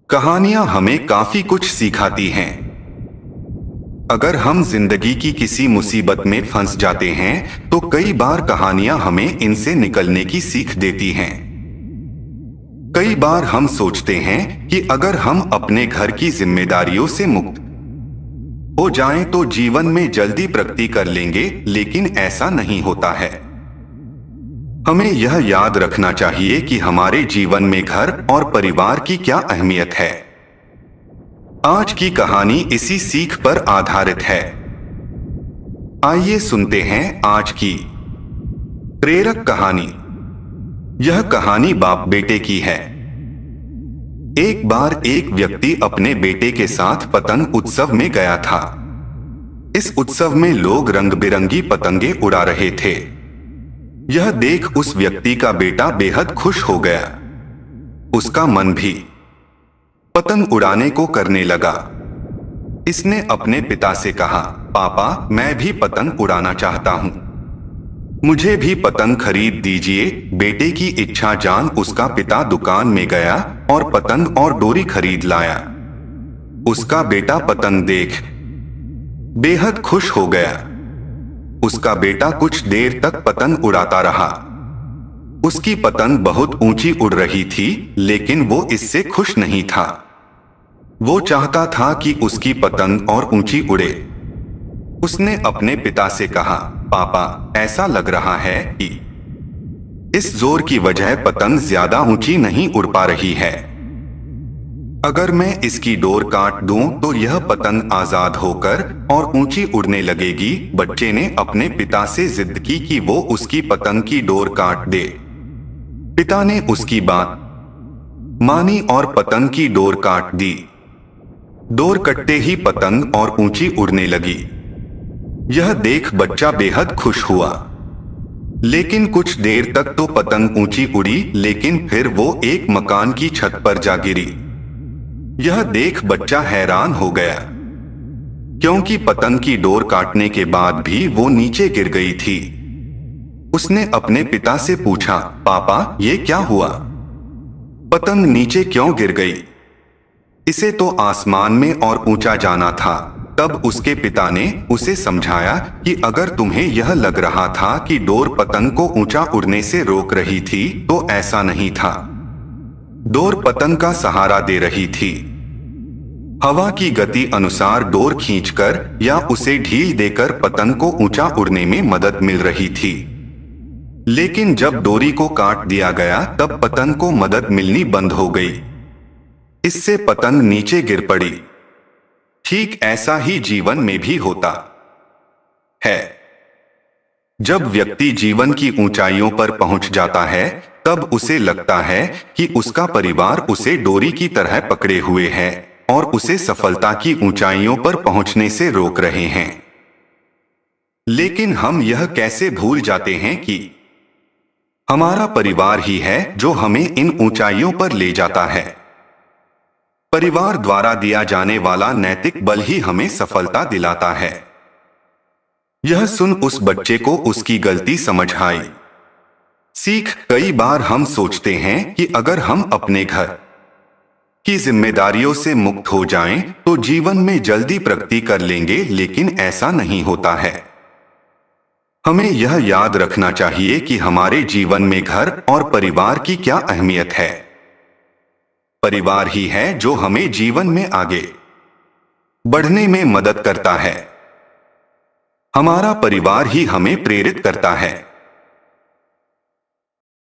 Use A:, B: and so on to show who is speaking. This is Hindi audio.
A: कहानियां हमें काफी कुछ सिखाती हैं। अगर हम जिंदगी की किसी मुसीबत में फंस जाते हैं तो कई बार कहानियां हमें इनसे निकलने की सीख देती हैं। कई बार हम सोचते हैं कि अगर हम अपने घर की जिम्मेदारियों से मुक्त हो जाएं तो जीवन में जल्दी प्रगति कर लेंगे, लेकिन ऐसा नहीं होता है। हमें यह याद रखना चाहिए कि हमारे जीवन में घर और परिवार की क्या अहमियत है। आज की कहानी इसी सीख पर आधारित है। आइए सुनते हैं आज की प्रेरक कहानी। यह कहानी बाप बेटे की है। एक बार एक व्यक्ति अपने बेटे के साथ पतंग उत्सव में गया था। इस उत्सव में लोग रंग बिरंगी पतंगे उड़ा रहे थे। यह देख उस व्यक्ति का बेटा बेहद खुश हो गया। उसका मन भी पतंग उड़ाने को करने लगा। इसने अपने पिता से कहा, पापा, मैं भी पतंग उड़ाना चाहता हूं, मुझे भी पतंग खरीद दीजिए। बेटे की इच्छा जान उसका पिता दुकान में गया और पतंग और डोरी खरीद लाया। उसका बेटा पतंग देख बेहद खुश हो गया। उसका बेटा कुछ देर तक पतंग उड़ाता रहा। उसकी पतंग बहुत ऊंची उड़ रही थी, लेकिन वो इससे खुश नहीं था। वो चाहता था कि उसकी पतंग और ऊंची उड़े। उसने अपने पिता से कहा, पापा, ऐसा लग रहा है कि इस जोर की वजह पतंग ज्यादा ऊंची नहीं उड़ पा रही है। अगर मैं इसकी डोर काट दूं तो यह पतंग आजाद होकर और ऊंची उड़ने लगेगी। बच्चे ने अपने पिता से जिद की कि वो उसकी पतंग की डोर काट दे। पिता ने उसकी बात मानी और पतंग की डोर काट दी। डोर कटते ही पतंग और ऊंची उड़ने लगी। यह देख बच्चा बेहद खुश हुआ। लेकिन कुछ देर तक तो पतंग ऊंची उड़ी, लेकिन फिर वो एक मकान की छत पर जा गिरी। यह देख बच्चा हैरान हो गया, क्योंकि पतंग की डोर काटने के बाद भी वो नीचे गिर गई थी। उसने अपने पिता से पूछा, पापा, ये क्या हुआ? पतंग नीचे क्यों गिर गई? इसे तो आसमान में और ऊंचा जाना था। तब उसके पिता ने उसे समझाया कि अगर तुम्हें यह लग रहा था कि डोर पतंग को ऊंचा उड़ने से रोक रही थी, तो ऐसा नहीं था। डोर पतंग का सहारा दे रही थी। हवा की गति अनुसार डोर खींचकर या उसे ढील देकर पतंग को ऊंचा उड़ने में मदद मिल रही थी। लेकिन जब डोरी को काट दिया गया तब पतंग को मदद मिलनी बंद हो गई। इससे पतंग नीचे गिर पड़ी। ठीक ऐसा ही जीवन में भी होता है। जब व्यक्ति जीवन की ऊंचाइयों पर पहुंच जाता है, तब उसे लगता है कि उसका परिवार उसे डोरी की तरह पकड़े हुए है और उसे सफलता की ऊंचाइयों पर पहुंचने से रोक रहे हैं। लेकिन हम यह कैसे भूल जाते हैं कि हमारा परिवार ही है जो हमें इन ऊंचाइयों पर ले जाता है। परिवार द्वारा दिया जाने वाला नैतिक बल ही हमें सफलता दिलाता है। यह सुन उस बच्चे को उसकी गलती समझ आई। सीख, कई बार हम सोचते हैं कि अगर हम अपने घर की जिम्मेदारियों से मुक्त हो जाएं तो जीवन में जल्दी प्रगति कर लेंगे, लेकिन ऐसा नहीं होता है। हमें यह याद रखना चाहिए कि हमारे जीवन में घर और परिवार की क्या अहमियत है। परिवार ही है जो हमें जीवन में आगे बढ़ने में मदद करता है। हमारा परिवार ही हमें प्रेरित करता है।